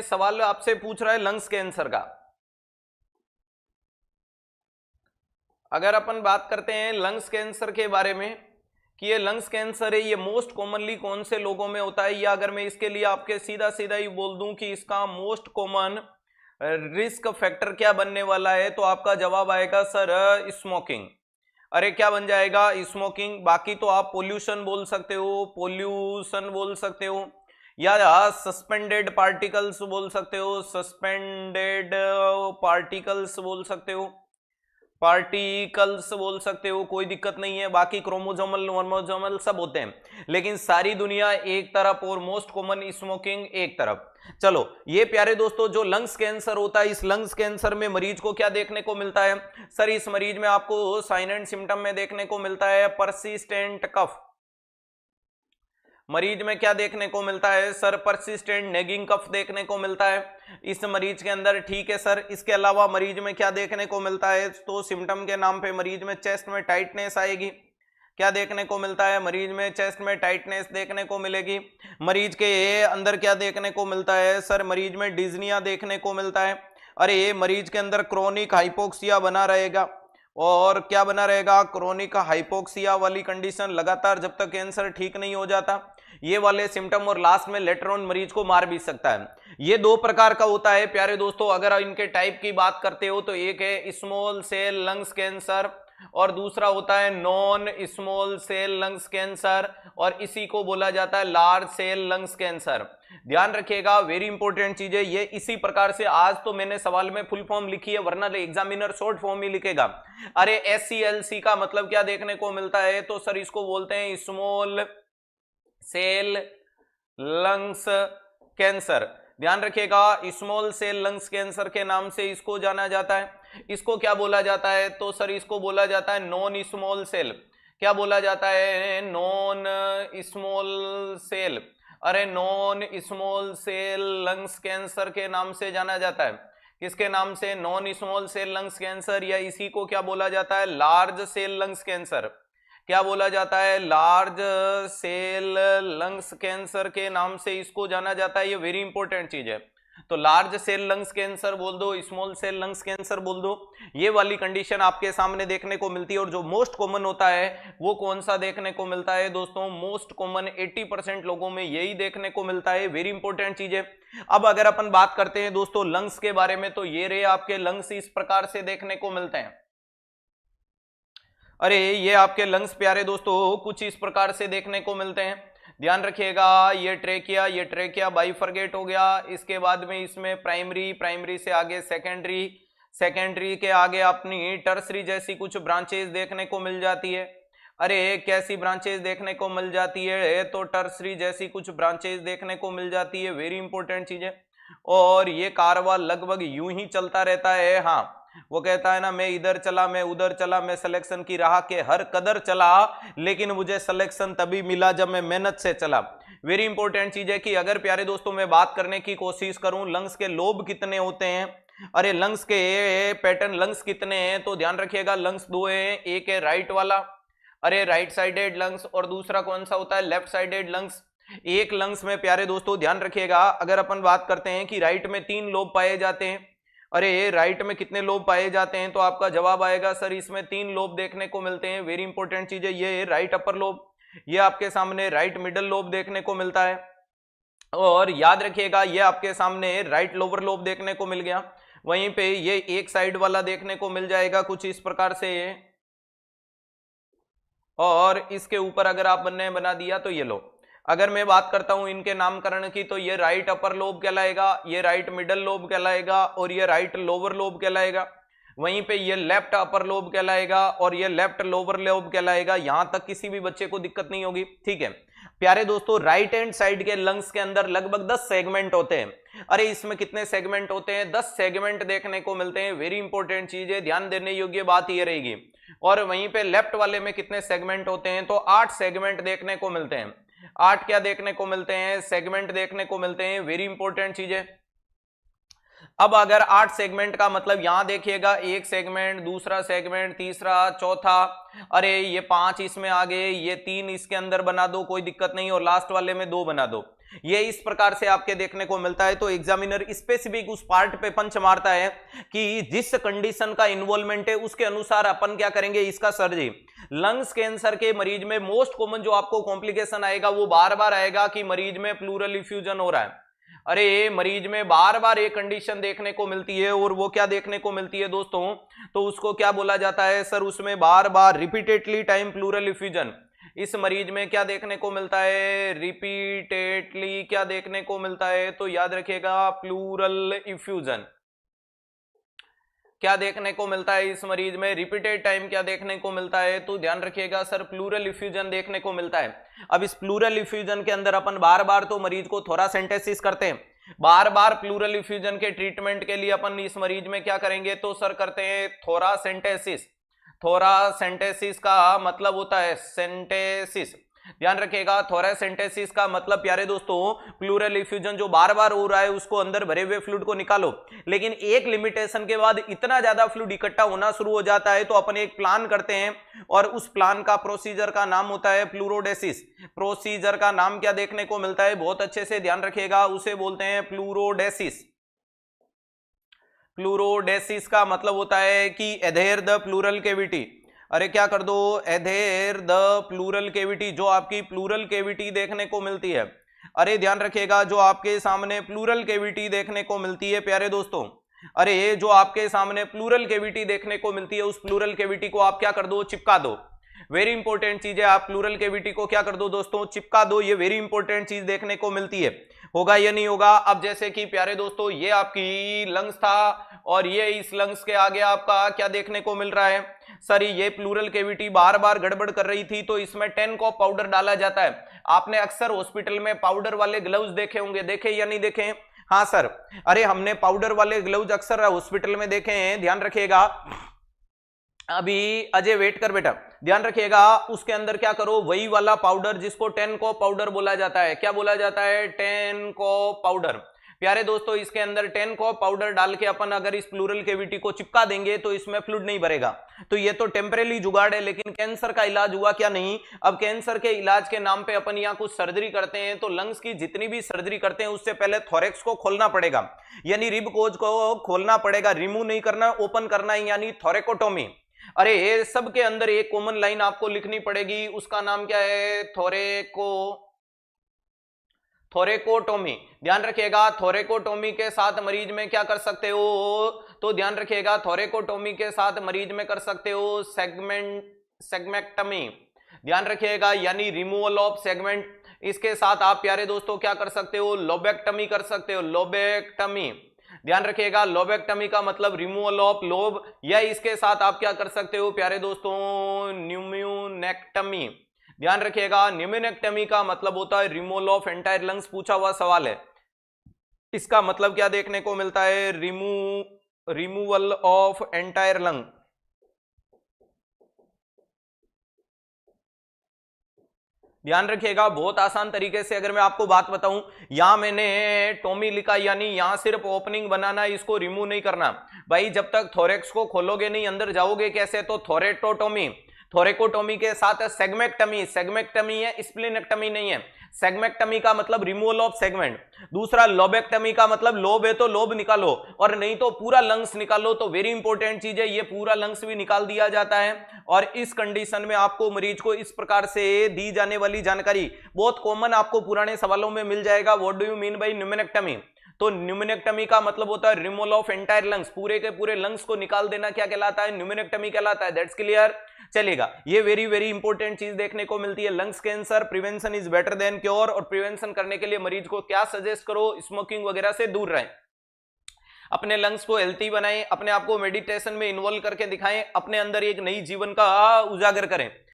सवाल आपसे पूछ रहा है लंग्स कैंसर का। अगर अपन बात करते हैं लंग्स कैंसर के बारे में कि ये लंग्स कैंसर है, ये मोस्ट कॉमनली कौन से लोगों में होता है, या अगर मैं इसके लिए आपके सीधा सीधा ही बोल दूं कि इसका मोस्ट कॉमन रिस्क फैक्टर क्या बनने वाला है, तो आपका जवाब आएगा सर स्मोकिंग। अरे क्या बन जाएगा? स्मोकिंग। बाकी तो आप पोल्यूशन बोल सकते हो, पोल्यूशन बोल सकते हो, या सस्पेंडेड पार्टिकल्स बोल सकते हो, सस्पेंडेड पार्टिकल्स बोल सकते हो, पार्टिकल्स बोल सकते हो, कोई दिक्कत नहीं है। बाकी क्रोमोजोमल वर्मोजोमल सब होते हैं, लेकिन सारी दुनिया एक तरफ और मोस्ट कॉमन स्मोकिंग एक तरफ। चलो ये प्यारे दोस्तों, जो लंग्स कैंसर होता है, इस लंग्स कैंसर में मरीज को क्या देखने को मिलता है? सर इस मरीज में आपको साइन एंड सिम्टम में देखने को मिलता है परसिस्टेंट कफ। मरीज में क्या देखने को मिलता है? सर परसिस्टेंट नेगिंग कफ देखने को मिलता है इस मरीज के अंदर। ठीक है सर, इसके अलावा मरीज में क्या देखने को मिलता है? तो सिम्टम के नाम पे मरीज में चेस्ट में टाइटनेस आएगी। क्या देखने को मिलता है? मरीज में चेस्ट में टाइटनेस देखने को मिलेगी। मरीज के अंदर क्या देखने को मिलता है? सर मरीज में डिज्निया देखने को मिलता है। अरे मरीज के अंदर क्रोनिक हाइपोक्सिया बना रहेगा। और क्या बना रहेगा? क्रोनिक हाइपोक्सिया वाली कंडीशन लगातार जब तक कैंसर ठीक नहीं हो जाता, ये वाले सिम्टम, और लास्ट में लेटर ऑन मरीज को मार भी सकता है। ये दो प्रकार का होता है प्यारे दोस्तों। अगर इनके टाइप की बात करते हो तो एक है स्मॉल सेल लंग्स कैंसर और दूसरा होता है non small cell lungs cancer, और इसी को बोला जाता है लार्ज सेल लंग्स कैंसर। ध्यान रखिएगा, वेरी इंपॉर्टेंट चीज है ये। इसी प्रकार से आज तो मैंने सवाल में फुल फॉर्म लिखी है, वरना एग्जामिनर शॉर्ट फॉर्म ही लिखेगा। अरे SCLC का मतलब क्या देखने को मिलता है? तो सर इसको बोलते हैं स्मॉल सेल लंग्स कैंसर। ध्यान रखिएगा, स्मॉल सेल लंग्स कैंसर के नाम से इसको जाना जाता है। इसको क्या बोला जाता है? तो सर इसको बोला जाता है नॉन स्मॉल सेल। क्या बोला जाता है? Non small cell. अरे non small cell lungs cancer के नाम से जाना जाता है। किसके नाम से? Non small cell lungs cancer, या इसी को क्या बोला जाता है? Large cell lungs cancer. क्या बोला जाता है? लार्ज सेल लंग्स कैंसर के नाम से इसको जाना जाता है। ये वेरी इंपॉर्टेंट चीज है। तो लार्ज सेल लंग्स कैंसर बोल दो, स्मॉल सेल लंग्स कैंसर बोल दो, ये वाली कंडीशन आपके सामने देखने को मिलती है। और जो मोस्ट कॉमन होता है वो कौन सा देखने को मिलता है दोस्तों? मोस्ट कॉमन 80% लोगों में यही देखने को मिलता है। वेरी इंपॉर्टेंट चीज है। अब अगर अपन बात करते हैं दोस्तों लंग्स के बारे में, तो ये रहे आपके लंग्स इस प्रकार से देखने को मिलते हैं। अरे ये आपके लंग्स प्यारे दोस्तों कुछ इस प्रकार से देखने को मिलते हैं। ध्यान रखिएगा, ये ट्रेकिया बाइफरगेट हो गया। इसके बाद में इसमें प्राइमरी से आगे सेकेंडरी के आगे अपनी टर्सरी जैसी कुछ ब्रांचेस देखने को मिल जाती है। अरे कैसी ब्रांचेस देखने को मिल जाती है? तो टर्सरी जैसी कुछ ब्रांचेस देखने को मिल जाती है। वेरी इंपॉर्टेंट चीज है। और ये कारवा लगभग यूं ही चलता रहता है। हाँ, वो कहता है ना, मैं इधर चला, मैं उधर चला, मैं सिलेक्शन की राह के हर कदर चला, लेकिन मुझे सिलेक्शन तभी मिला जब मैं मेहनत से चला। वेरी इंपॉर्टेंट चीज है कि अगर प्यारे दोस्तों मैं बात करने की कोशिश करूं लंग्स के लोब कितने होते हैं, अरे लंग्स के पैटर्न लंग्स कितने हैं, तो ध्यान रखिएगा लंग्स दो हैं। एक है राइट वाला, अरे राइट साइडेड लंग्स, और दूसरा कौन सा होता है? Left sided lungs. एक लंग्स में प्यारे दोस्तों ध्यान रखिएगा, अगर अपन बात करते हैं कि राइट में 3 लोब पाए जाते हैं। अरे राइट में कितने लोब पाए जाते हैं? तो आपका जवाब आएगा सर इसमें 3 लोब देखने को मिलते हैं। वेरी इंपॉर्टेंट चीज है ये राइट अपर लोब, ये आपके सामने राइट मिडल लोब देखने को मिलता है, और याद रखिएगा ये आपके सामने राइट लोअर लोब देखने को मिल गया। वहीं पे ये एक साइड वाला देखने को मिल जाएगा कुछ इस प्रकार से, और इसके ऊपर अगर आपने बना दिया तो ये लो। अगर मैं बात करता हूं इनके नामकरण की, तो ये राइट अपर लोब कहलाएगा, ये राइट मिडल लोब कहलाएगा, और ये राइट लोअर लोब कहलाएगा। वहीं पे ये लेफ्ट अपर लोब कहलाएगा, और ये लेफ्ट लोअर लोब कहलाएगा। यहां तक किसी भी बच्चे को दिक्कत नहीं होगी। ठीक है प्यारे दोस्तों, राइट हैंड साइड के लंग्स के अंदर लगभग 10 सेगमेंट होते हैं। अरे इसमें कितने सेगमेंट होते हैं? 10 सेगमेंट देखने को मिलते हैं। वेरी इंपॉर्टेंट चीज है, ध्यान देने योग्य बात ये रहेगी। और वहीं पे लेफ्ट वाले में कितने सेगमेंट होते हैं? तो 8 सेगमेंट देखने को मिलते हैं। 8 क्या देखने को मिलते हैं? सेगमेंट देखने को मिलते हैं। वेरी इंपॉर्टेंट चीज है। अब अगर 8 सेगमेंट का मतलब यहां देखिएगा, एक सेगमेंट, दूसरा सेगमेंट, तीसरा, चौथा, अरे ये 5 इसमें आ गए, ये 3 इसके अंदर बना दो, कोई दिक्कत नहीं, और लास्ट वाले में 2 बना दो। ये इस प्रकार से आपके देखने को मिलता है। तो एग्जामिनर स्पेसिफिक उस पार्ट पे पंच मारता है कि जिस कंडीशन का इन्वॉल्वमेंट है उसके अनुसार अपन क्या करेंगे इसका सर्जरी। लंग्स कैंसर के मरीज में मोस्ट कॉमन जो आपको कॉम्प्लिकेशन आएगा वो बार बार आएगा कि मरीज में प्लूरल इफ्यूजन हो रहा है। अरे मरीज में बार बार एक कंडीशन देखने को मिलती है और वो क्या देखने को मिलती है दोस्तों, तो उसको क्या बोला जाता है सर, उसमें बार बार रिपीटेडली टाइम प्लूरल इफ्यूजन। इस मरीज में क्या देखने को मिलता है, रिपीटेडली क्या देखने को मिलता है, तो याद रखिएगा प्लूरल इफ्यूजन क्या देखने को मिलता है इस मरीज में, रिपीटेड टाइम क्या देखने को मिलता है, तो ध्यान रखिएगा सर प्लूरल इफ्यूजन देखने को मिलता है। अब इस प्लूरल इफ्यूजन के अंदर अपन बार बार तो मरीज को थोरासेंटेसिस करते हैं, बार बार प्लूरल इफ्यूजन के ट्रीटमेंट के लिए अपन इस मरीज में क्या करेंगे, तो सर करते हैं थोरासेंटेसिस। थोरासेंटेसिस का मतलब होता है सेंटेसिस, ध्यान रखिएगा थोरासेंटेसिस का मतलब प्यारे दोस्तों प्लूरल इफ्यूजन जो बार बार हो रहा है उसको अंदर भरे हुए फ्लूइड को निकालो, लेकिन एक लिमिटेशन के बाद इतना ज्यादा फ्लूइड इकट्ठा होना शुरू हो जाता है तो अपन एक प्लान करते हैं और उस प्लान का प्रोसीजर का नाम होता है फ्लूरोडेसिस। प्रोसीजर का नाम क्या देखने को मिलता है, बहुत अच्छे से ध्यान रखिएगा, उसे बोलते हैं फ्लूरोडेसिस। फ्लूरोडेसिस का मतलब होता है कि एधेर द प्लूरल कैविटी, अरे क्या कर दो, एधेर द प्लूरल कैविटी, जो आपकी प्लूरल कैविटी देखने को मिलती है। अरे ध्यान रखिएगा जो आपके सामने प्लूरल कैविटी देखने को मिलती है प्यारे दोस्तों, अरे जो आपके सामने प्लूरल कैविटी देखने को मिलती है उस प्लूरल कैविटी को आप क्या कर दो, चिपका दो। वेरी इंपॉर्टेंट चीज है, आप प्लूरल कैविटी को क्या कर दो दोस्तों, चिपका दो। ये वेरी इंपॉर्टेंट चीज देखने को मिलती है, होगा या नहीं होगा। अब जैसे कि प्यारे दोस्तों ये आपकी लंग्स था और ये इस लंग्स के आगे आपका क्या देखने को मिल रहा है, सर ये प्लूरल कैविटी बार बार गड़बड़ कर रही थी तो इसमें 10 कॉप पाउडर डाला जाता है। आपने अक्सर हॉस्पिटल में पाउडर वाले ग्लव्स देखे होंगे, देखे या नहीं देखे, हाँ सर, अरे हमने पाउडर वाले ग्लव्स अक्सर हॉस्पिटल में देखे हैं। ध्यान रखिएगा, अभी अजय वेट कर बेटा, ध्यान रखिएगा उसके अंदर क्या करो, वही वाला पाउडर जिसको 10 कॉप पाउडर बोला जाता है, क्या बोला जाता है, 10 कॉप पाउडर। प्यारे दोस्तों इसके अंदर 10 कॉप पाउडर डाल के अपन अगर इस प्लूरल कैविटी को चिपका देंगे तो इसमें फ्लूइड नहीं भरेगा। तो ये तो टेम्परेरी जुगाड़ है, लेकिन कैंसर का इलाज हुआ क्या नहीं। अब कैंसर के इलाज के नाम पे अपन यहाँ कुछ सर्जरी करते हैं, तो लंग्स की जितनी भी सर्जरी करते हैं उससे पहले थोरेक्स को खोलना पड़ेगा, यानी रिब कोज को खोलना पड़ेगा, रिमूव नहीं करना, ओपन करना है, यानी थोरेकोटोमी। अरे ये सब के अंदर एक कॉमन लाइन आपको लिखनी पड़ेगी, उसका नाम क्या है, थोरेकोटोमी। ध्यान रखिएगा थोरेकोटोमी के साथ मरीज में क्या कर सकते हो, तो ध्यान रखिएगा थोरेकोटोमी के साथ मरीज में कर सकते हो सेगमेक्टमी, ध्यान रखिएगा, यानी रिमूवल ऑफ सेगमेंट। इसके साथ आप प्यारे दोस्तों क्या कर सकते हो, लोबेक्टमी कर सकते हो, लोबेक्टमी, ध्यान रखिएगा लोबेक्टमी का मतलब रिमूवल ऑफ लोब, या इसके साथ आप क्या कर सकते हो प्यारे दोस्तों, न्यूमोनेक्टमी। ध्यान रखिएगा न्यूमोनेक्टमी का मतलब होता है रिमूवल ऑफ एंटायर लंग्स, पूछा हुआ सवाल है, इसका मतलब क्या देखने को मिलता है, रिमूवल ऑफ एंटायर लंग। ध्यान रखिएगा बहुत आसान तरीके से अगर मैं आपको बात बताऊं, यहां मैंने टोमी लिखा, यानी यहां सिर्फ ओपनिंग बनाना, इसको रिमूव नहीं करना भाई। जब तक थोरेक्स को खोलोगे नहीं अंदर जाओगे कैसे, तो थोरेटोटोमी, थोरेकोटोमी के साथ सेगमेक्टमी, सेगमेक्टमी है, स्प्लिनेक्टमी नहीं है। सेगमेक्टमी का मतलब रिमूवल ऑफ सेगमेंट। दूसरा लोबेक्टमी का मतलब लोब है तो लोब निकालो, और नहीं तो पूरा लंग्स निकालो। तो वेरी इंपॉर्टेंट चीज है, ये पूरा लंग्स भी निकाल दिया जाता है। और इस कंडीशन में आपको मरीज को इस प्रकार से दी जाने वाली जानकारी बहुत कॉमन आपको पुराने सवालों में मिल जाएगा। What do you mean by pneumonectomy, तो न्यूमोनेक्टमी का मतलब होता है रिमूवल ऑफ एंटायर लंग्स, पूरे के पूरे लंग्स को निकाल देना क्या कहलाता है, न्यूमोनेक्टमी कहलाता है। दैट्स क्लियर, चलेगा। ये वेरी वेरी इंपॉर्टेंट चीज देखने को मिलती है। Lungs cancer prevention is better than cure, और प्रिवेंशन करने के लिए मरीज को क्या सजेस्ट करो, स्मोकिंग वगैरह से दूर रहें, अपने लंग्स को हेल्थी बनाएं, अपने आप को मेडिटेशन में इन्वॉल्व करके दिखाएं, अपने अंदर एक नई जीवन का उजागर करें।